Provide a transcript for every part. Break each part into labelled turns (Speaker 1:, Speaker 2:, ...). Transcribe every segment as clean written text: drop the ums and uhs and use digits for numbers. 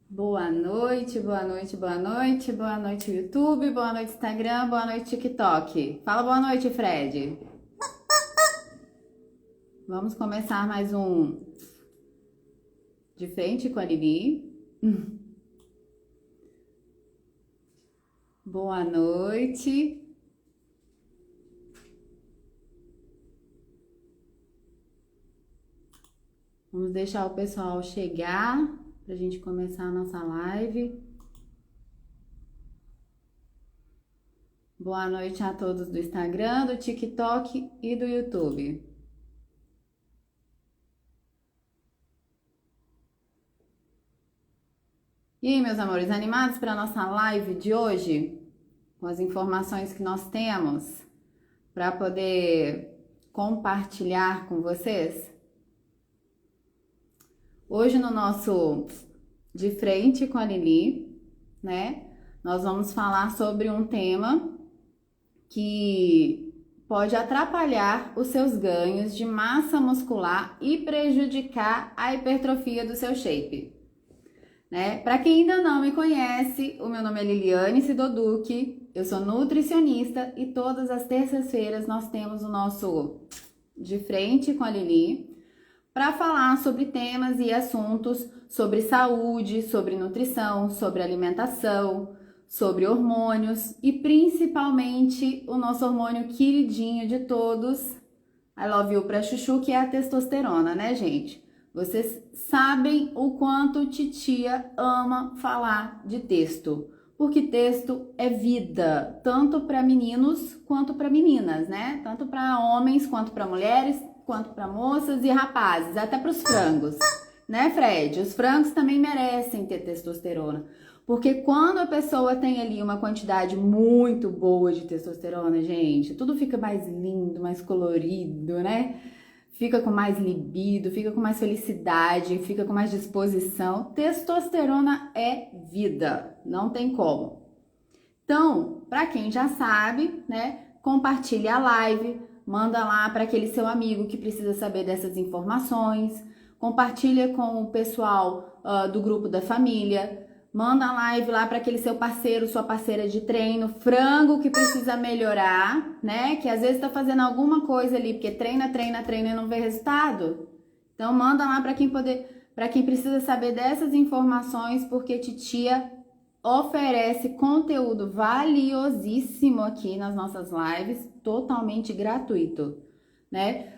Speaker 1: Boa noite, boa noite, boa noite, boa noite YouTube, boa noite Instagram, boa noite TikTok. Fala boa noite, Fred. Vamos começar mais um De Frente com a Lili. Boa noite. Vamos deixar o pessoal chegar pra gente começar a nossa live. Boa noite a todos do Instagram, do TikTok e do YouTube. E aí, meus amores, animados para a nossa live de hoje? Com as informações que nós temos para poder compartilhar com vocês? Hoje no nosso De Frente com a Lili, né? Nós vamos falar sobre um tema que pode atrapalhar os seus ganhos de massa muscular e prejudicar a hipertrofia do seu shape, né? Para quem ainda não me conhece, o meu nome é Liliane Sidoduque, eu sou nutricionista e todas as terças-feiras nós temos o nosso De Frente com a Lili para falar sobre temas e assuntos sobre saúde, sobre nutrição, sobre alimentação, sobre hormônios e principalmente o nosso hormônio queridinho de todos, I love you pra chuchu, que é a testosterona, né, gente? Vocês sabem o quanto titia ama falar de texto, porque texto é vida, tanto para meninos quanto para meninas, né? Tanto para homens quanto para mulheres, quanto para moças e rapazes, até para os frangos, né, Fred? Os frangos também merecem ter testosterona, porque quando a pessoa tem ali uma quantidade muito boa de testosterona, gente, tudo fica mais lindo, mais colorido, né? Fica com mais libido, fica com mais felicidade, fica com mais disposição. Testosterona é vida, não tem como. Então, para quem já sabe, né, compartilha a live, manda lá para aquele seu amigo que precisa saber dessas informações, compartilha com o pessoal do grupo da família, manda a live lá para aquele seu parceiro, sua parceira de treino, frango que precisa melhorar, né, que às vezes está fazendo alguma coisa ali, porque treina e não vê resultado. Então, manda lá para quem precisa saber dessas informações, porque titia oferece conteúdo valiosíssimo aqui nas nossas lives, totalmente gratuito, né?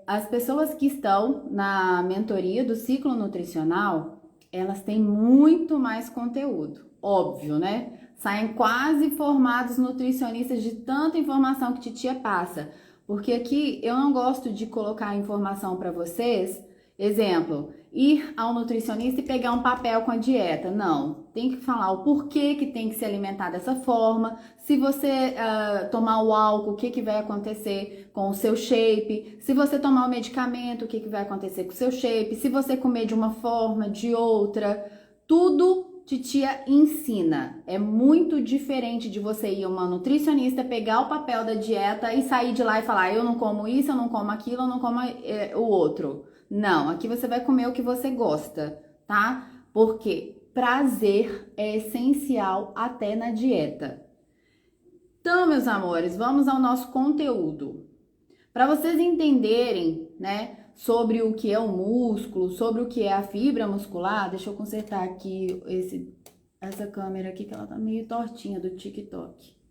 Speaker 1: As pessoas que estão na mentoria do ciclo nutricional, elas têm muito mais conteúdo, óbvio, né? Saem quase formados nutricionistas de tanta informação que titia passa, porque aqui eu não gosto de colocar informação para vocês. Exemplo, ir ao nutricionista e pegar um papel com a dieta. Não, tem que falar o porquê que tem que se alimentar dessa forma. Se você tomar o álcool, o que, que vai acontecer com o seu shape. Se você tomar o medicamento, o que, que vai acontecer com o seu shape. Se você comer de uma forma, de outra. Tudo titia ensina. É muito diferente de você ir a uma nutricionista, pegar o papel da dieta e sair de lá e falar: eu não como isso, eu não como aquilo, eu não como o outro. Não, aqui você vai comer o que você gosta, tá? Porque prazer é essencial até na dieta. Então, meus amores, vamos ao nosso conteúdo. Para vocês entenderem, né, sobre o que é o músculo, sobre o que é a fibra muscular, deixa eu consertar aqui essa câmera aqui que ela tá meio tortinha do TikTok.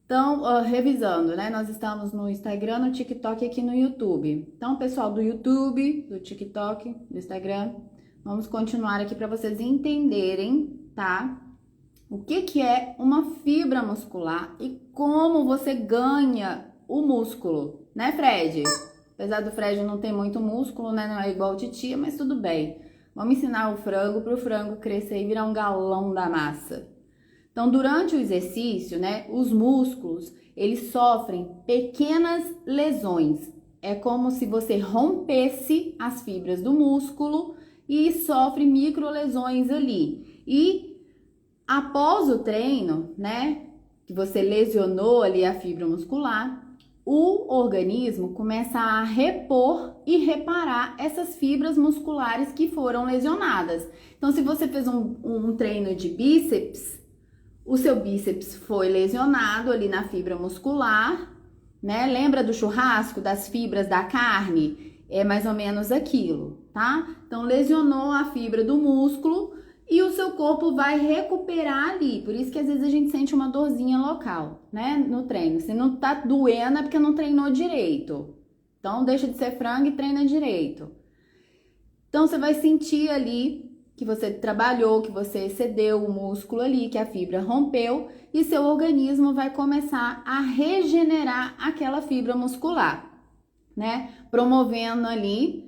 Speaker 1: Então, revisando, né? Nós estamos no Instagram, no TikTok e aqui no YouTube. Então, pessoal do YouTube, do TikTok, do Instagram, vamos continuar aqui para vocês entenderem, tá? O que é uma fibra muscular e como você ganha o músculo, né, Fred? Apesar do Fred não ter muito músculo, né? Não é igual o titia, mas tudo bem. Vamos ensinar o frango para o frango crescer e virar um galão da massa. Então, durante o exercício, né, os músculos, eles sofrem pequenas lesões. É como se você rompesse as fibras do músculo e sofre micro lesões ali. E após o treino, né, que você lesionou ali a fibra muscular, o organismo começa a repor e reparar essas fibras musculares que foram lesionadas. Então, se você fez um treino de bíceps, o seu bíceps foi lesionado ali na fibra muscular, né? Lembra do churrasco, das fibras da carne? É mais ou menos aquilo, tá? Então, lesionou a fibra do músculo e o seu corpo vai recuperar ali. Por isso que às vezes a gente sente uma dorzinha local, né? No treino. Se não tá doendo é porque não treinou direito. Então, deixa de ser frango e treina direito. Então, você vai sentir ali que você trabalhou, que você excedeu o músculo ali, que a fibra rompeu e seu organismo vai começar a regenerar aquela fibra muscular, né? Promovendo ali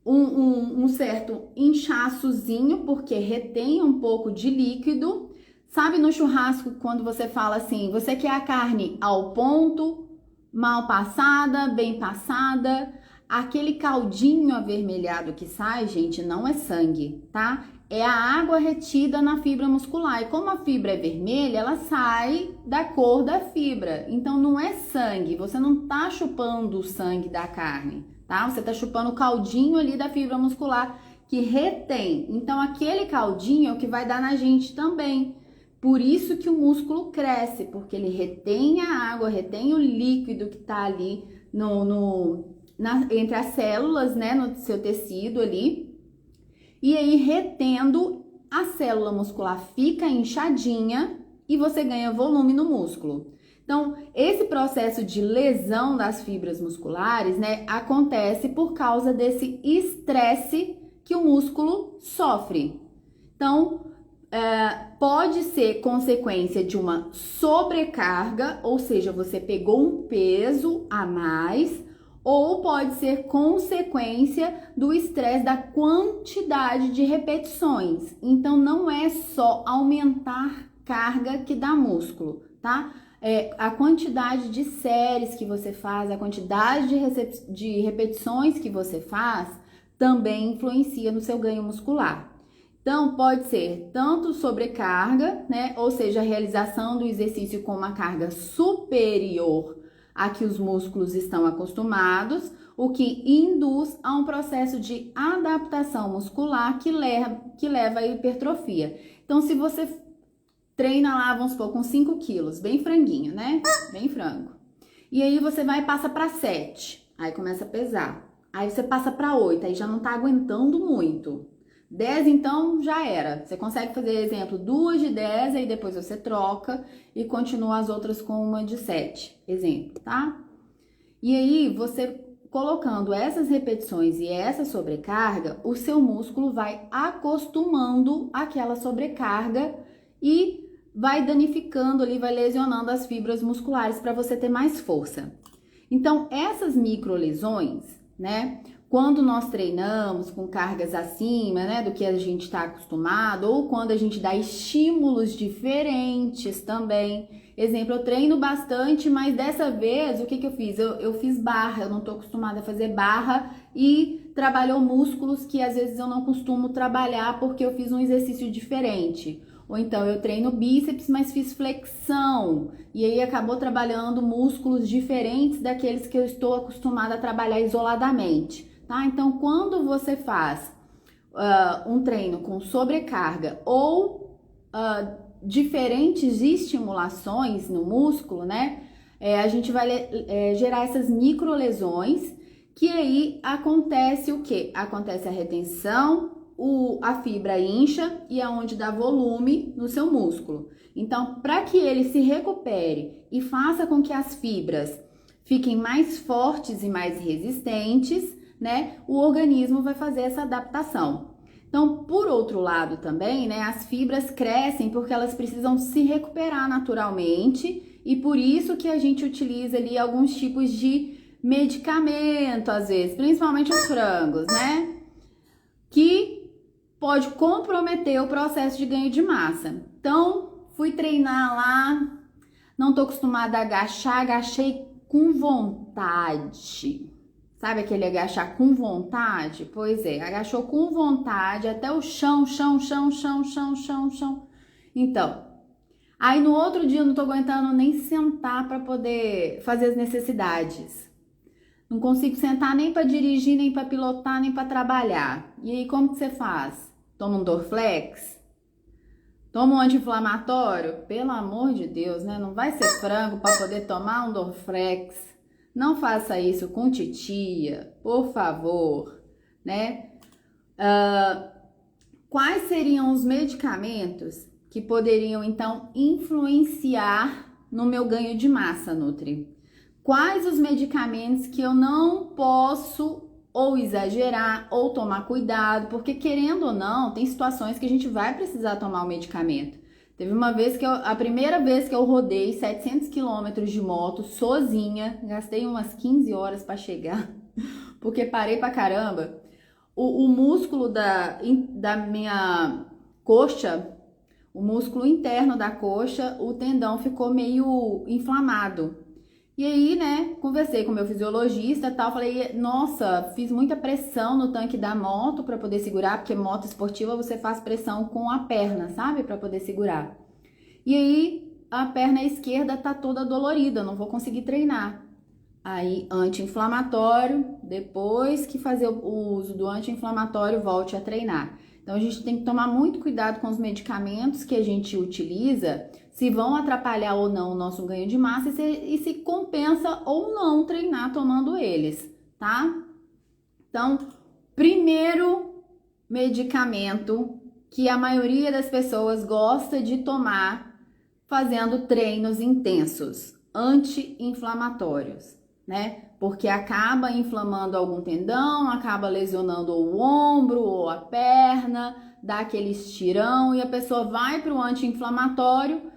Speaker 1: um certo inchaçozinho, porque retém um pouco de líquido. Sabe no churrasco quando você fala assim, você quer a carne ao ponto, mal passada, bem passada? Aquele caldinho avermelhado que sai, gente, não é sangue, tá? É a água retida na fibra muscular. E como a fibra é vermelha, ela sai da cor da fibra. Então não é sangue, você não tá chupando o sangue da carne, tá? Você tá chupando o caldinho ali da fibra muscular que retém. Então aquele caldinho é o que vai dar na gente também. Por isso que o músculo cresce, porque ele retém a água, retém o líquido que tá ali entre as células, né, no seu tecido ali, e aí retendo, a célula muscular fica inchadinha e você ganha volume no músculo. Então, esse processo de lesão das fibras musculares, né, acontece por causa desse estresse que o músculo sofre. Então, pode ser consequência de uma sobrecarga, ou seja, você pegou um peso a mais, ou pode ser consequência do estresse da quantidade de repetições. Então, não é só aumentar carga que dá músculo, tá? A quantidade de séries que você faz, a quantidade de repetições que você faz, também influencia no seu ganho muscular. Então, pode ser tanto sobrecarga, né? Ou seja, a realização do exercício com uma carga superior a que os músculos estão acostumados, o que induz a um processo de adaptação muscular que leva à hipertrofia. Então, se você treina lá, vamos supor, com 5 quilos, bem franguinho, né? Bem frango. E aí você vai e passa para 7, aí começa a pesar. Aí você passa para 8, aí já não tá aguentando muito. 10, então, já era. Você consegue fazer, exemplo, 2 de 10, aí depois você troca e continua as outras com uma de 7, exemplo, tá? E aí, você colocando essas repetições e essa sobrecarga, o seu músculo vai acostumando àquela sobrecarga e vai danificando ali, vai lesionando as fibras musculares para você ter mais força. Então, essas microlesões, né? Quando nós treinamos com cargas acima, né, do que a gente está acostumado, ou quando a gente dá estímulos diferentes também. Exemplo, eu treino bastante, mas dessa vez, o que eu fiz? Eu fiz barra, eu não estou acostumada a fazer barra e trabalhou músculos que às vezes eu não costumo trabalhar porque eu fiz um exercício diferente. Ou então eu treino bíceps, mas fiz flexão e aí acabou trabalhando músculos diferentes daqueles que eu estou acostumada a trabalhar isoladamente. Tá? Então, quando você faz um treino com sobrecarga ou diferentes estimulações no músculo, né? A gente vai gerar essas microlesões, que aí acontece o quê? Acontece a retenção, a fibra incha e é onde dá volume no seu músculo. Então, para que ele se recupere e faça com que as fibras fiquem mais fortes e mais resistentes, né, o organismo vai fazer essa adaptação. Então, por outro lado também, né, as fibras crescem porque elas precisam se recuperar naturalmente e por isso que a gente utiliza ali alguns tipos de medicamento, às vezes, principalmente os frangos, né, que pode comprometer o processo de ganho de massa. Então, fui treinar lá, não tô acostumada a agachar, agachei com vontade. Sabe aquele agachar com vontade? Pois é, agachou com vontade até o chão. Então, Aí no outro dia eu não tô aguentando nem sentar para poder fazer as necessidades. Não consigo sentar nem para dirigir, nem para pilotar, nem para trabalhar. E aí como que você faz? Toma um Dorflex? Toma um anti-inflamatório? Pelo amor de Deus, né? Não vai ser frango para poder tomar um Dorflex. Não faça isso com titia, por favor, né? Quais seriam os medicamentos que poderiam, então, influenciar no meu ganho de massa, Nutri? Quais os medicamentos que eu não posso ou exagerar ou tomar cuidado, porque querendo ou não, tem situações que a gente vai precisar tomar o medicamento. Teve uma vez a primeira vez que eu rodei 700 quilômetros de moto sozinha, gastei umas 15 horas para chegar, porque parei pra caramba. O músculo da minha coxa, o músculo interno da coxa, o tendão ficou meio inflamado. E aí, né, conversei com o meu fisiologista e tal, falei, nossa, fiz muita pressão no tanque da moto para poder segurar, porque moto esportiva você faz pressão com a perna, sabe, para poder segurar. E aí, a perna esquerda tá toda dolorida, não vou conseguir treinar. Aí, anti-inflamatório, depois que fazer o uso do anti-inflamatório, volte a treinar. Então, a gente tem que tomar muito cuidado com os medicamentos que a gente utiliza, se vão atrapalhar ou não o nosso ganho de massa e se compensa ou não treinar tomando eles, tá? Então, primeiro medicamento que a maioria das pessoas gosta de tomar fazendo treinos intensos, anti-inflamatórios, né? Porque acaba inflamando algum tendão, acaba lesionando o ombro ou a perna, dá aquele estirão e a pessoa vai para o anti-inflamatório,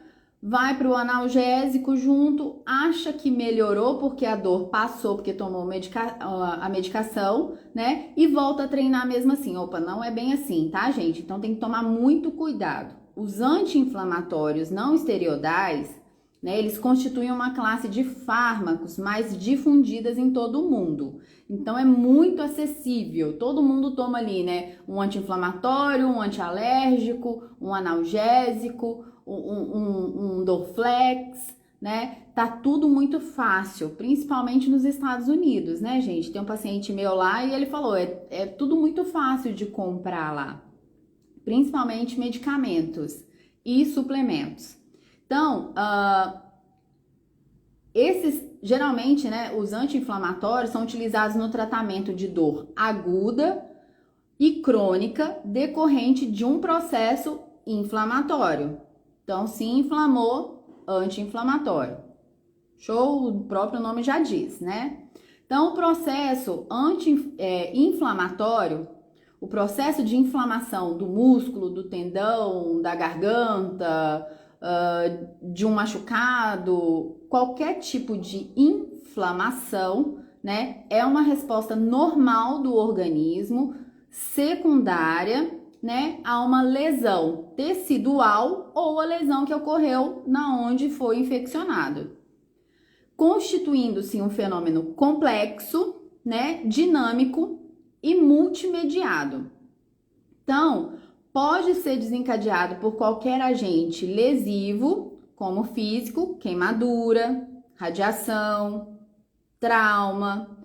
Speaker 1: vai para o analgésico junto, acha que melhorou porque a dor passou, porque tomou a medicação, né? E volta a treinar mesmo assim. Opa, não é bem assim, tá, gente? Então tem que tomar muito cuidado. Os anti-inflamatórios não esteroidais, né, eles constituem uma classe de fármacos mais difundidas em todo o mundo. Então é muito acessível. Todo mundo toma ali, né? Um anti-inflamatório, um antialérgico, um analgésico, um Dorflex, né? Tá tudo muito fácil, principalmente nos Estados Unidos, né, gente? Tem um paciente meu lá e ele falou, é tudo muito fácil de comprar lá, principalmente medicamentos e suplementos. Então, geralmente, né, os anti-inflamatórios são utilizados no tratamento de dor aguda e crônica decorrente de um processo inflamatório. Então, se inflamou, anti-inflamatório. Show, o próprio nome já diz, né? Então, o processo inflamatório, o processo de inflamação do músculo, do tendão, da garganta, de um machucado, qualquer tipo de inflamação, né, é uma resposta normal do organismo, secundária, né, a uma lesão tecidual ou a lesão que ocorreu na onde foi infeccionado, constituindo-se um fenômeno complexo, né, dinâmico e multimediado. Então, pode ser desencadeado por qualquer agente lesivo, como físico, queimadura, radiação, trauma,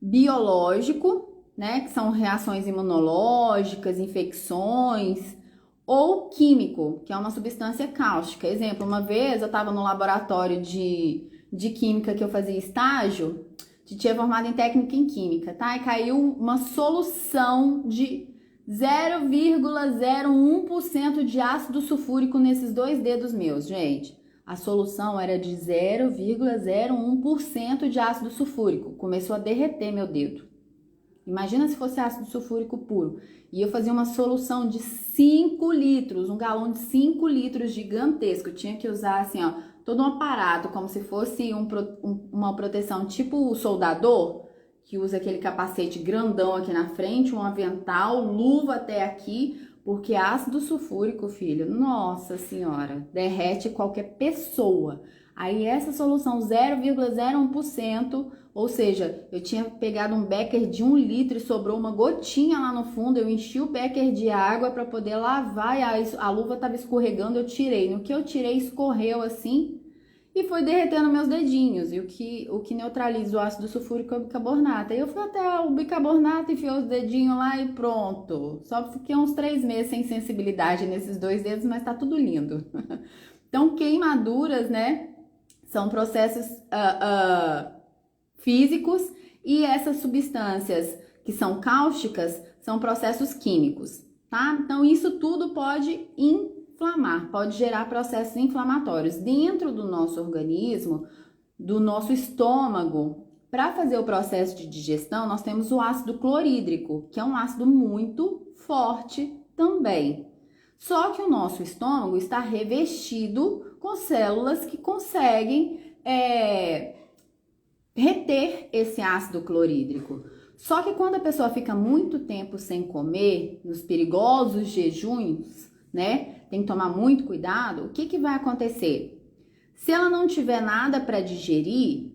Speaker 1: biológico, né, que são reações imunológicas, infecções, ou químico, que é uma substância cáustica. Exemplo, uma vez eu estava no laboratório de química que eu fazia estágio, tinha formado em técnica em química, tá? E caiu uma solução de 0,01% de ácido sulfúrico nesses 2 dedos meus, gente. A solução era de 0,01% de ácido sulfúrico. Começou a derreter meu dedo. Imagina se fosse ácido sulfúrico puro. E eu fazia uma solução de 5 litros, um galão de 5 litros gigantesco. Eu tinha que usar assim, ó, todo um aparato, como se fosse uma proteção tipo o soldador, que usa aquele capacete grandão aqui na frente, um avental, luva até aqui, Porque ácido sulfúrico, filho, nossa senhora, derrete qualquer pessoa. Aí essa solução 0,01%, ou seja, eu tinha pegado um becker de 1 litro e sobrou uma gotinha lá no fundo, eu enchi o becker de água para poder lavar e a luva estava escorregando, eu tirei. No que eu tirei, escorreu assim e foi derretendo meus dedinhos. E o que neutraliza o ácido sulfúrico é o bicarbonato. Aí eu fui até o bicarbonato, enfiei os dedinhos lá e pronto. Só fiquei uns 3 meses sem sensibilidade nesses 2 dedos, mas tá tudo lindo. Então, queimaduras, né, são processos físicos, e essas substâncias que são cáusticas são processos químicos, tá? Então, isso tudo pode inflamar, pode gerar processos inflamatórios dentro do nosso organismo, do nosso estômago. Para fazer o processo de digestão, nós temos o ácido clorídrico, que é um ácido muito forte também. Só que o nosso estômago está revestido com células que conseguem reter esse ácido clorídrico. Só que quando a pessoa fica muito tempo sem comer, nos perigosos jejuns, né, tem que tomar muito cuidado, o que vai acontecer? Se ela não tiver nada para digerir,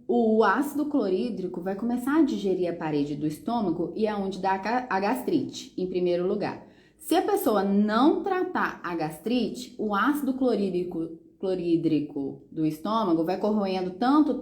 Speaker 1: o ácido clorídrico vai começar a digerir a parede do estômago e é onde dá a gastrite, em primeiro lugar. Se a pessoa não tratar a gastrite, o ácido clorídrico do estômago vai corroendo tanto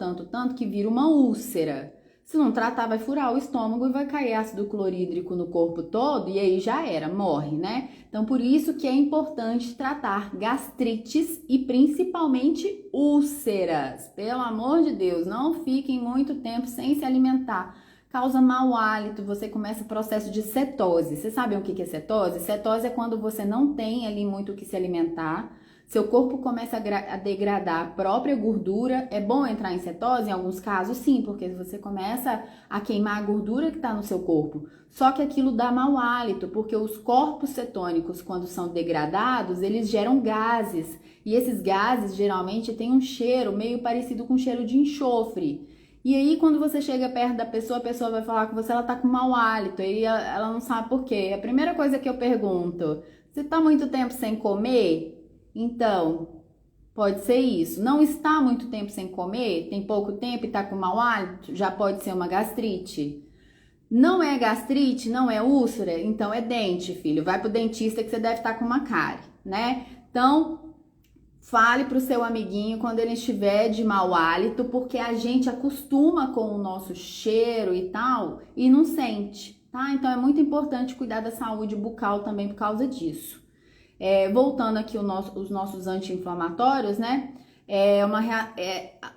Speaker 1: que vira uma úlcera. Se não tratar, vai furar o estômago e vai cair ácido clorídrico no corpo todo e aí já era, morre, né? Então, por isso que é importante tratar gastrites e principalmente úlceras. Pelo amor de Deus, não fiquem muito tempo sem se alimentar. Causa mau hálito, você começa o processo de cetose. Vocês sabem o que é cetose? Cetose é quando você não tem ali muito o que se alimentar, seu corpo começa a degradar a própria gordura. É bom entrar em cetose? Em alguns casos, sim, porque você começa a queimar a gordura que está no seu corpo. Só que aquilo dá mau hálito, porque os corpos cetônicos, quando são degradados, eles geram gases. E esses gases, geralmente, têm um cheiro meio parecido com o cheiro de enxofre. E aí, quando você chega perto da pessoa, a pessoa vai falar com você, ela tá com mau hálito, e ela não sabe por quê. A primeira coisa que eu pergunto, você tá muito tempo sem comer? Então, pode ser isso. Não está muito tempo sem comer, tem pouco tempo e tá com mau hálito, já pode ser uma gastrite. Não é gastrite, não é úlcera, então é dente, filho. Vai pro dentista que você deve estar com uma cárie, né? Então, fale pro seu amiguinho quando ele estiver de mau hálito, porque a gente acostuma com o nosso cheiro e tal e não sente, tá? Então é muito importante cuidar da saúde bucal também por causa disso. Voltando aqui os nossos anti-inflamatórios, né?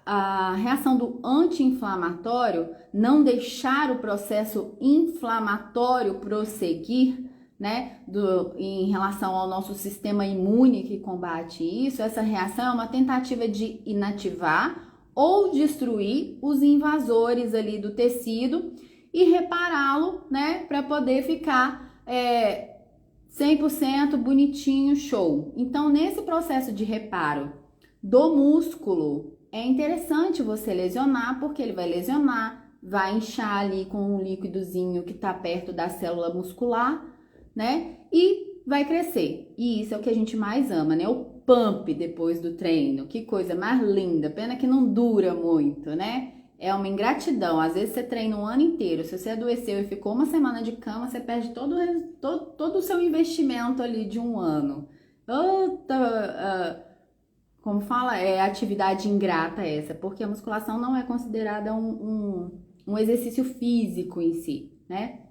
Speaker 1: A reação do anti-inflamatório, não deixar o processo inflamatório prosseguir, né? Em relação ao nosso sistema imune que combate isso, essa reação é uma tentativa de inativar ou destruir os invasores ali do tecido e repará-lo, né? Para poder ficar 100% bonitinho, show. Então, nesse processo de reparo do músculo, é interessante você lesionar, porque ele vai lesionar, vai inchar ali com um líquidozinho que tá perto da célula muscular, né? E vai crescer. E isso é o que a gente mais ama, né? O pump depois do treino. Que coisa mais linda. Pena que não dura muito, né? É uma ingratidão. Às vezes você treina um ano inteiro. Se você adoeceu e ficou uma semana de cama, você perde todo o seu investimento ali de um ano. Como fala, é atividade ingrata essa, porque a musculação não é considerada um exercício físico em si, né?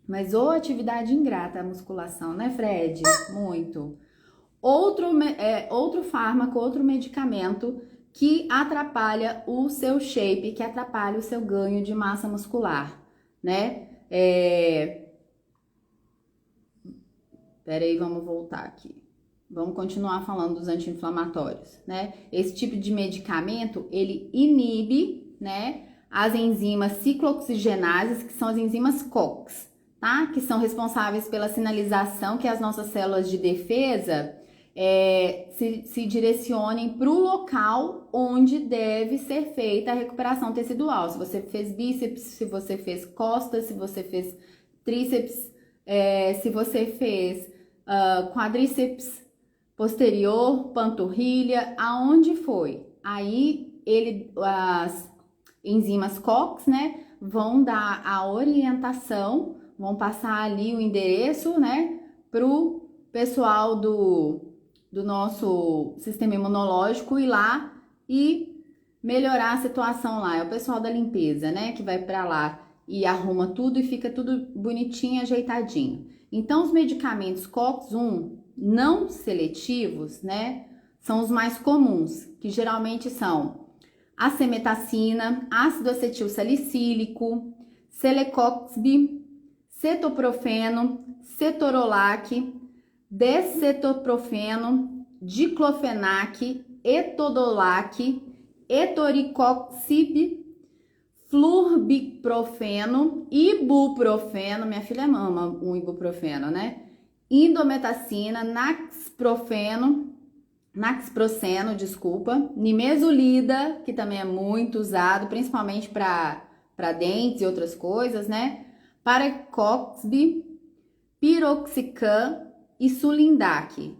Speaker 1: Mas ou atividade ingrata a musculação, né, Fred? Muito. Outro fármaco, outro medicamento que atrapalha o seu shape, que atrapalha o seu ganho de massa muscular, né? Peraí, vamos voltar aqui. Vamos continuar falando dos anti-inflamatórios, né? Esse tipo de medicamento, ele inibe, né, as enzimas ciclooxigenases, que são as enzimas COX, tá? Que são responsáveis pela sinalização que as nossas células de defesa se direcionem para o local onde deve ser feita a recuperação tecidual. Se você fez bíceps, se você fez costas, se você fez tríceps, se você fez quadríceps posterior, panturrilha, aonde foi? Aí as enzimas COX, né, vão dar a orientação, vão passar ali o endereço, né, pro pessoal do nosso sistema imunológico ir lá e melhorar a situação lá. É o pessoal da limpeza, né, que vai para lá e arruma tudo e fica tudo bonitinho, ajeitadinho. Então, os medicamentos COX-1 não seletivos, né, são os mais comuns, que geralmente são a cemetacina, ácido acetil salicílico, celecoxib, cetoprofeno, cetorolac, descetoprofeno, diclofenac, etodolac, etoricoxib, flurbiprofeno, ibuprofeno, minha filha mama um ibuprofeno, né? Indometacina, naxproceno, nimesulida, que também é muito usado, principalmente para dentes e outras coisas, né? Parecoxib, piroxicam e sulindac.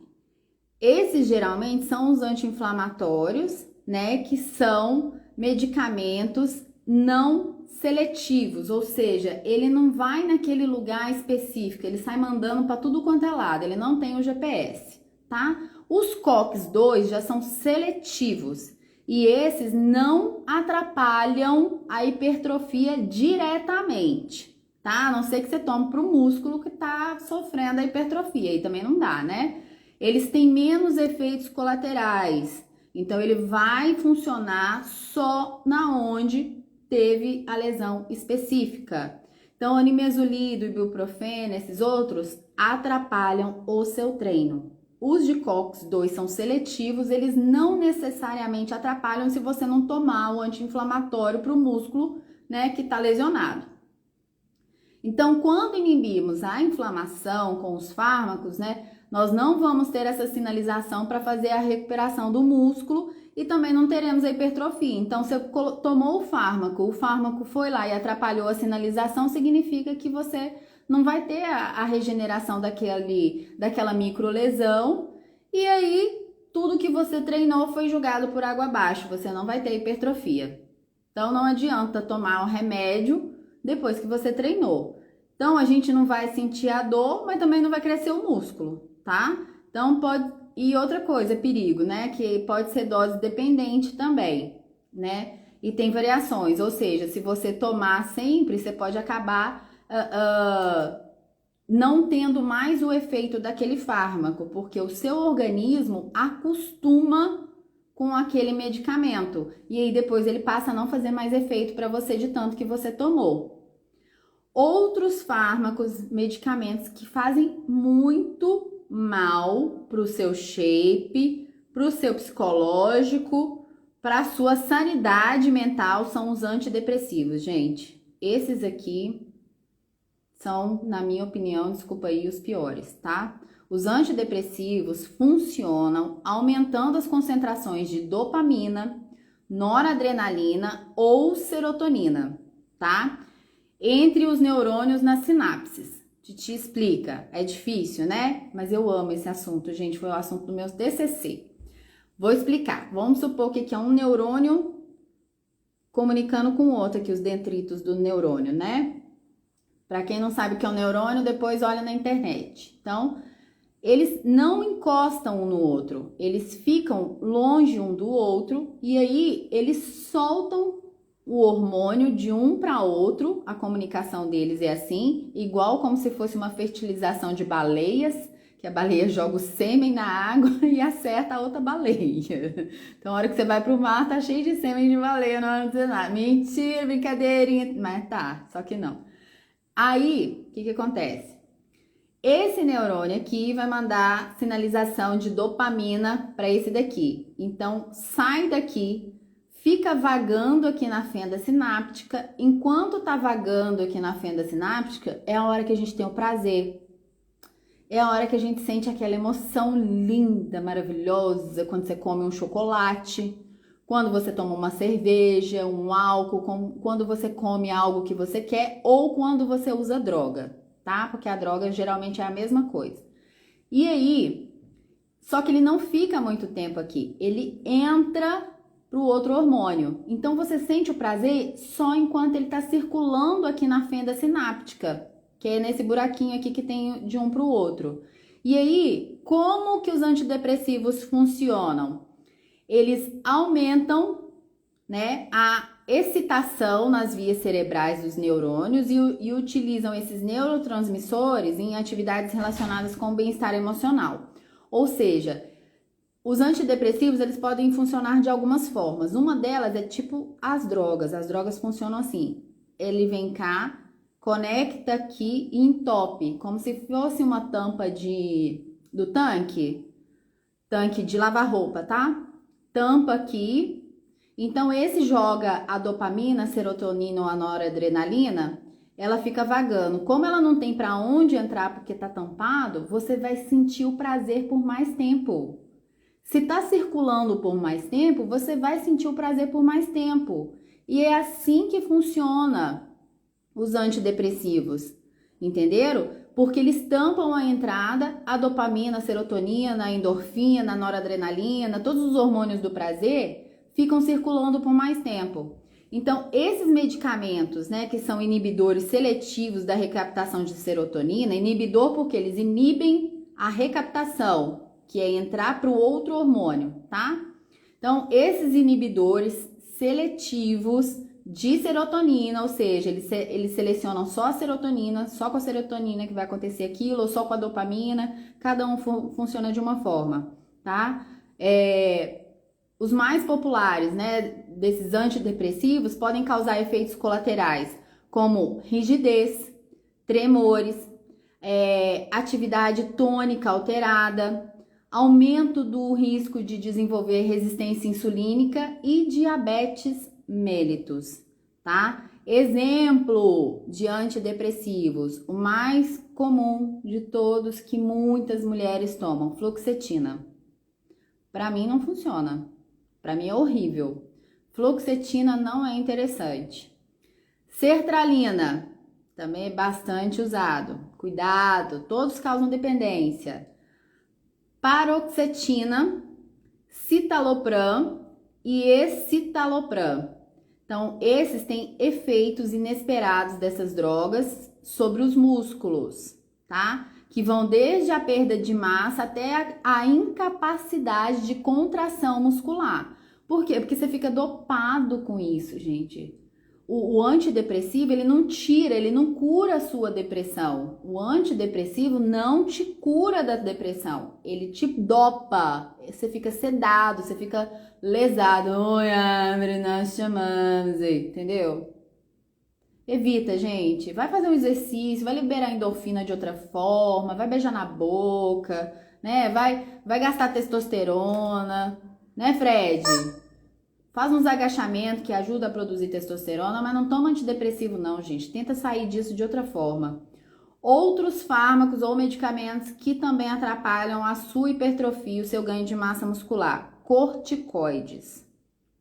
Speaker 1: Esses geralmente são os anti-inflamatórios, né? Que são medicamentos não seletivos, ou seja, ele não vai naquele lugar específico, ele sai mandando para tudo quanto é lado, ele não tem o GPS, tá? Os COX-2 já são seletivos e esses não atrapalham a hipertrofia diretamente, tá? A não ser que você tome para o músculo que tá sofrendo a hipertrofia, aí também não dá, né? Eles têm menos efeitos colaterais, então ele vai funcionar só na onde teve a lesão específica. Então, a nimesulida, o ibuprofeno, esses outros atrapalham o seu treino. Os de COX-2 são seletivos, eles não necessariamente atrapalham se você não tomar o anti-inflamatório para o músculo, né, que está lesionado. Então, quando inibimos a inflamação com os fármacos, né, nós não vamos ter essa sinalização para fazer a recuperação do músculo e também não teremos a hipertrofia. Então, se você tomou o fármaco foi lá e atrapalhou a sinalização, significa que você não vai ter a regeneração daquela microlesão e aí tudo que você treinou foi jogado por água abaixo, você não vai ter hipertrofia. Então, não adianta tomar o remédio depois que você treinou. Então, a gente não vai sentir a dor, mas também não vai crescer o músculo, tá? Então, pode... E outra coisa, perigo, né? Que pode ser dose dependente também, né? E tem variações, ou seja, se você tomar sempre, você pode acabar não tendo mais o efeito daquele fármaco, porque o seu organismo acostuma com aquele medicamento. E aí depois ele passa a não fazer mais efeito para você de tanto que você tomou. Outros fármacos, medicamentos que fazem muito mal para o seu shape, para o seu psicológico, para a sua sanidade mental são os antidepressivos, gente. Esses aqui são, na minha opinião, desculpa aí, os piores, tá? Os antidepressivos funcionam aumentando as concentrações de dopamina, noradrenalina ou serotonina, tá? Entre os neurônios nas sinapses. Titi explica, é difícil, né? Mas eu amo esse assunto, gente, foi o assunto do meu TCC. Vou explicar. Vamos supor que é um neurônio comunicando com o outro aqui, os dendritos do neurônio, né? Para quem não sabe o que é um neurônio, depois olha na internet. Então, eles não encostam um no outro, eles ficam longe um do outro e aí eles soltam o hormônio de um para outro, a comunicação deles é assim, igual como se fosse uma fertilização de baleias, que a baleia joga o sêmen na água e acerta a outra baleia. Então, a hora que você vai pro mar, tá cheio de sêmen de baleia, não vai dizer nada. Mentira, brincadeirinha, mas tá, só que não. Aí, o que acontece? Esse neurônio aqui vai mandar sinalização de dopamina para esse daqui. Então, sai daqui, fica vagando aqui na fenda sináptica. Enquanto tá vagando aqui na fenda sináptica, é a hora que a gente tem o prazer. É a hora que a gente sente aquela emoção linda, maravilhosa, quando você come um chocolate, quando você toma uma cerveja, um álcool, quando você come algo que você quer ou quando você usa droga, tá? Porque a droga geralmente é a mesma coisa. E aí, só que ele não fica muito tempo aqui, ele entra pro outro hormônio. Então você sente o prazer só enquanto ele tá circulando aqui na fenda sináptica, que é nesse buraquinho aqui que tem de um pro outro. E aí, como que os antidepressivos funcionam? Eles aumentam, né, a excitação nas vias cerebrais dos neurônios e utilizam esses neurotransmissores em atividades relacionadas com o bem-estar emocional. Ou seja, os antidepressivos, eles podem funcionar de algumas formas. Uma delas é tipo as drogas. As drogas funcionam assim. Ele vem cá, conecta aqui e entope, como se fosse uma tampa do tanque de lavar roupa, tá? Tampa aqui. Então, esse joga a dopamina, a serotonina ou a noradrenalina, ela fica vagando. Como ela não tem para onde entrar porque tá tampado, você vai sentir o prazer por mais tempo. Se tá circulando por mais tempo, você vai sentir o prazer por mais tempo. E é assim que funciona os antidepressivos, entenderam? Porque eles tampam a entrada, a dopamina, a serotonina, a endorfina, a noradrenalina, todos os hormônios do prazer ficam circulando por mais tempo. Então, esses medicamentos, né, que são inibidores seletivos da recaptação de serotonina, inibidor porque eles inibem a recaptação, que é entrar para o outro hormônio, tá? Então, esses inibidores seletivos de serotonina, ou seja, eles selecionam só a serotonina, só com a serotonina que vai acontecer aquilo, ou só com a dopamina, cada um funciona de uma forma, tá? Os mais populares, né, desses antidepressivos podem causar efeitos colaterais, como rigidez, tremores, atividade tônica alterada, aumento do risco de desenvolver resistência insulínica e diabetes mellitus, tá? Exemplo de antidepressivos, o mais comum de todos que muitas mulheres tomam, fluoxetina. Para mim não funciona. Para mim é horrível. Fluoxetina não é interessante. Sertralina também é bastante usado. Cuidado, todos causam dependência. Paroxetina, citalopram e escitalopram. Então, esses têm efeitos inesperados dessas drogas sobre os músculos, tá? Que vão desde a perda de massa até a incapacidade de contração muscular. Por quê? Porque você fica dopado com isso, gente. O antidepressivo, ele não tira, ele não cura a sua depressão. O antidepressivo não te cura da depressão. Ele te dopa. Você fica sedado, você fica lesado. Oi, Ambre, nós chamamos, entendeu? Evita, gente. Vai fazer um exercício, vai liberar endorfina de outra forma, vai beijar na boca, né? Vai gastar testosterona, né, Fred? Faz uns agachamentos que ajuda a produzir testosterona, mas não toma antidepressivo não, gente. Tenta sair disso de outra forma. Outros fármacos ou medicamentos que também atrapalham a sua hipertrofia, o seu ganho de massa muscular. Corticoides.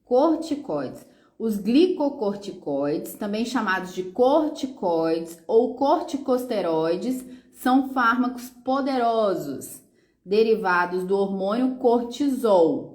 Speaker 1: Corticoides. Os glicocorticoides, também chamados de corticoides ou corticosteroides, são fármacos poderosos, derivados do hormônio cortisol.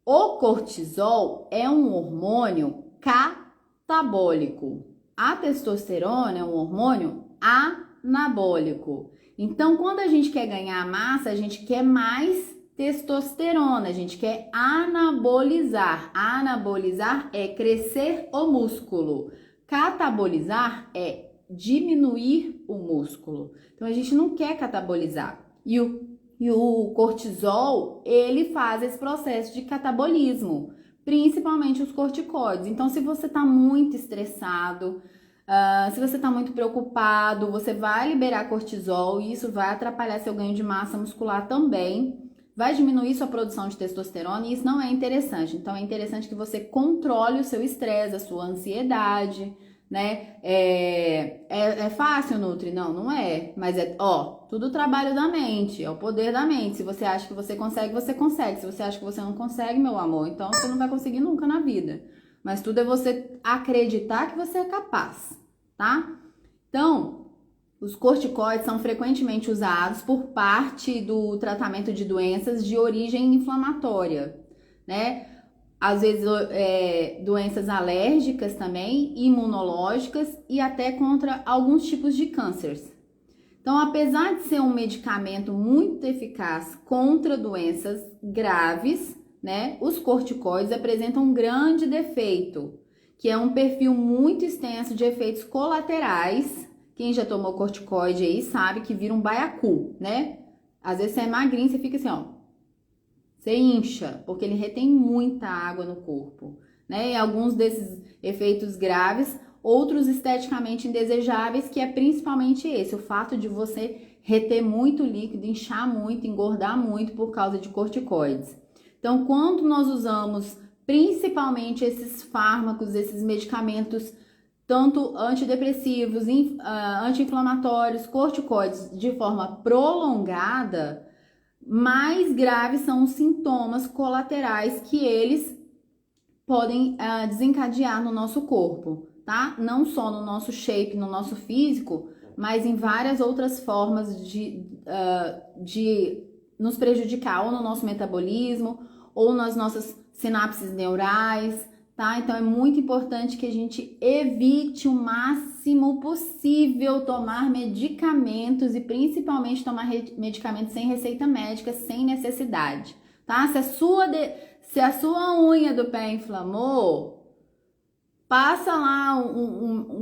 Speaker 1: O cortisol é um hormônio catabólico. A testosterona é um hormônio anabólico. Então, quando a gente quer ganhar massa, a gente quer mais testosterona, a gente quer anabolizar. Anabolizar é crescer o músculo. Catabolizar é diminuir o músculo. Então, a gente não quer catabolizar. E o cortisol, ele faz esse processo de catabolismo, principalmente os corticoides. Então, se você está muito estressado, se você está muito preocupado, você vai liberar cortisol e isso vai atrapalhar seu ganho de massa muscular também. Vai diminuir sua produção de testosterona e isso não é interessante. Então, é interessante que você controle o seu estresse, a sua ansiedade, né? É fácil, Nutri? Não, não é. Mas tudo trabalho da mente, é o poder da mente. Se você acha que você consegue, você consegue. Se você acha que você não consegue, meu amor, então você não vai conseguir nunca na vida. Mas tudo é você acreditar que você é capaz, tá? Então, Os corticoides são frequentemente usados por parte do tratamento de doenças de origem inflamatória, né? Às vezes doenças alérgicas também, imunológicas e até contra alguns tipos de cânceres. Então, apesar de ser um medicamento muito eficaz contra doenças graves, né, os corticoides apresentam um grande defeito, que é um perfil muito extenso de efeitos colaterais. Quem já tomou corticoide aí sabe que vira um baiacu, né? Às vezes você é magrinho, você fica assim, ó, você incha, porque ele retém muita água no corpo, né? E alguns desses efeitos graves, outros esteticamente indesejáveis, que é principalmente esse, o fato de você reter muito líquido, inchar muito, engordar muito por causa de corticoides. Então, quando nós usamos principalmente esses fármacos, esses medicamentos, tanto antidepressivos, anti-inflamatórios, corticoides, de forma prolongada, mais graves são os sintomas colaterais que eles podem desencadear no nosso corpo, tá? Não só no nosso shape, no nosso físico, mas em várias outras formas de nos prejudicar, ou no nosso metabolismo, ou nas nossas sinapses neurais, tá? Então é muito importante que a gente evite o máximo possível tomar medicamentos e principalmente tomar medicamentos sem receita médica, sem necessidade, tá? Se a sua unha do pé inflamou, passa lá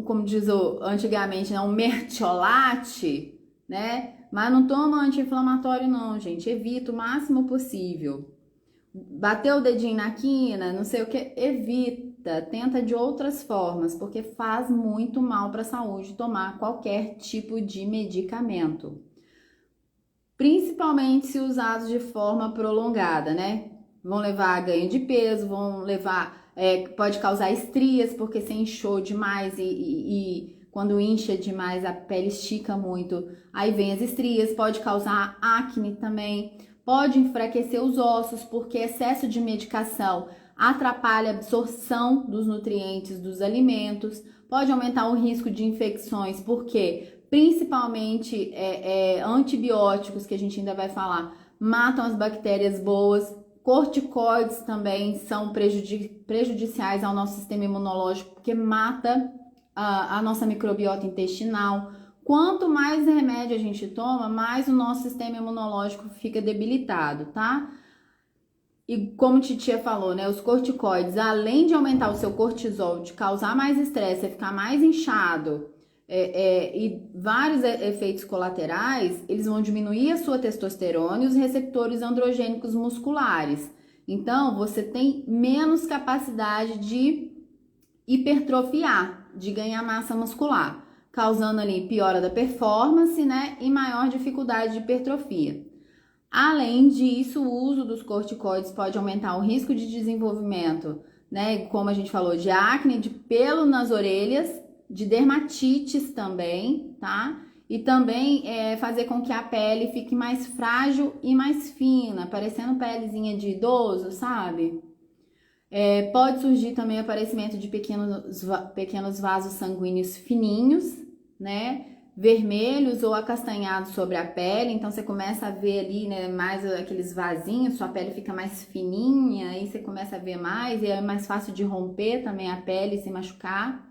Speaker 1: como diz antigamente, né, um mertiolate, né? Mas não toma anti-inflamatório não, gente. Evita o máximo possível. Bateu o dedinho na quina, não sei o que, evita, tenta de outras formas, porque faz muito mal para a saúde tomar qualquer tipo de medicamento. Principalmente se usados de forma prolongada, né? Vão levar a ganho de peso, vão levar, pode causar estrias, porque você inchou demais e quando incha demais a pele estica muito, aí vem as estrias, pode causar acne também. Pode enfraquecer os ossos, porque excesso de medicação atrapalha a absorção dos nutrientes dos alimentos, pode aumentar o risco de infecções, porque principalmente antibióticos, que a gente ainda vai falar, matam as bactérias boas. Corticoides também são prejudiciais ao nosso sistema imunológico, porque mata a nossa microbiota intestinal. Quanto mais remédio a gente toma, mais o nosso sistema imunológico fica debilitado, tá? E como a titia falou, né? Os corticoides, além de aumentar o seu cortisol, de causar mais estresse, você ficar mais inchado e vários efeitos colaterais, eles vão diminuir a sua testosterona e os receptores androgênicos musculares. Então, você tem menos capacidade de hipertrofiar, de ganhar massa muscular, causando ali piora da performance, né, e maior dificuldade de hipertrofia. Além disso, o uso dos corticoides pode aumentar o risco de desenvolvimento, né, como a gente falou, de acne, de pelo nas orelhas, de dermatites também, tá? E também fazer com que a pele fique mais frágil e mais fina, parecendo pelezinha de idoso, sabe? Pode surgir também aparecimento de pequenos vasos sanguíneos fininhos, né? Vermelhos ou acastanhados sobre a pele. Então você começa a ver ali, né, mais aqueles vasinhos, sua pele fica mais fininha, aí você começa a ver mais, e é mais fácil de romper também a pele e se machucar.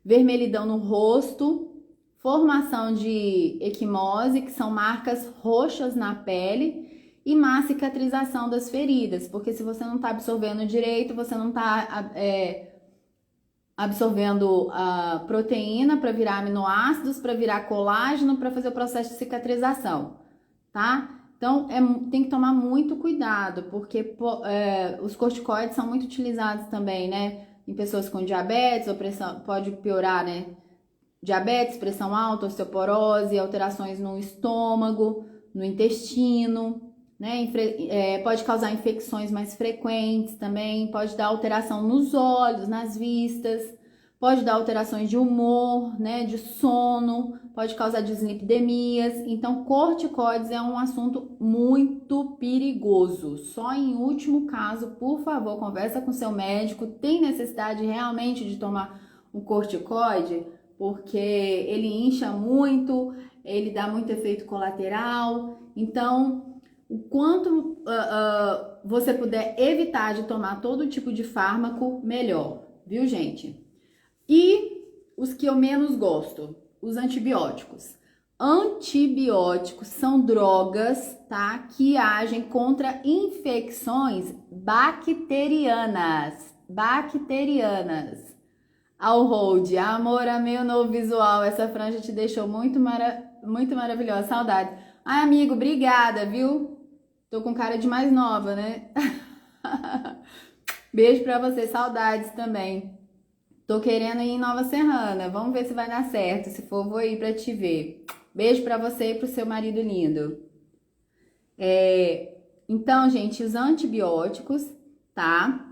Speaker 1: Vermelhidão no rosto, formação de equimose, que são marcas roxas na pele, e má cicatrização das feridas, porque se você não está absorvendo direito, você não está absorvendo a proteína para virar aminoácidos, para virar colágeno, para fazer o processo de cicatrização, tá? Então, tem que tomar muito cuidado, porque os corticoides são muito utilizados também, né? Em pessoas com diabetes, pode piorar, né? Diabetes, pressão alta, osteoporose, alterações no estômago, no intestino, né? Pode causar infecções mais frequentes também, pode dar alteração nos olhos, nas vistas, pode dar alterações de humor, né? De sono, pode causar dislipidemias. Então, corticoides é um assunto muito perigoso. Só em último caso, por favor, conversa com seu médico. Tem necessidade realmente de tomar um corticoide? Porque ele incha muito, ele dá muito efeito colateral. Então, o quanto você puder evitar de tomar todo tipo de fármaco, melhor, viu, gente? E os que eu menos gosto, os antibióticos. Antibióticos são drogas, tá? Que agem contra infecções bacterianas. Bacterianas. Ao hold, amor, amei o novo visual. Essa franja te deixou muito maravilhosa. Saudade. Ai, amigo, obrigada, viu? Tô com cara de mais nova, né? Beijo pra você, saudades também. Tô querendo ir em Nova Serrana. Vamos ver se vai dar certo. Se for, vou ir pra te ver. Beijo pra você e pro seu marido lindo. Então, gente, os antibióticos, tá?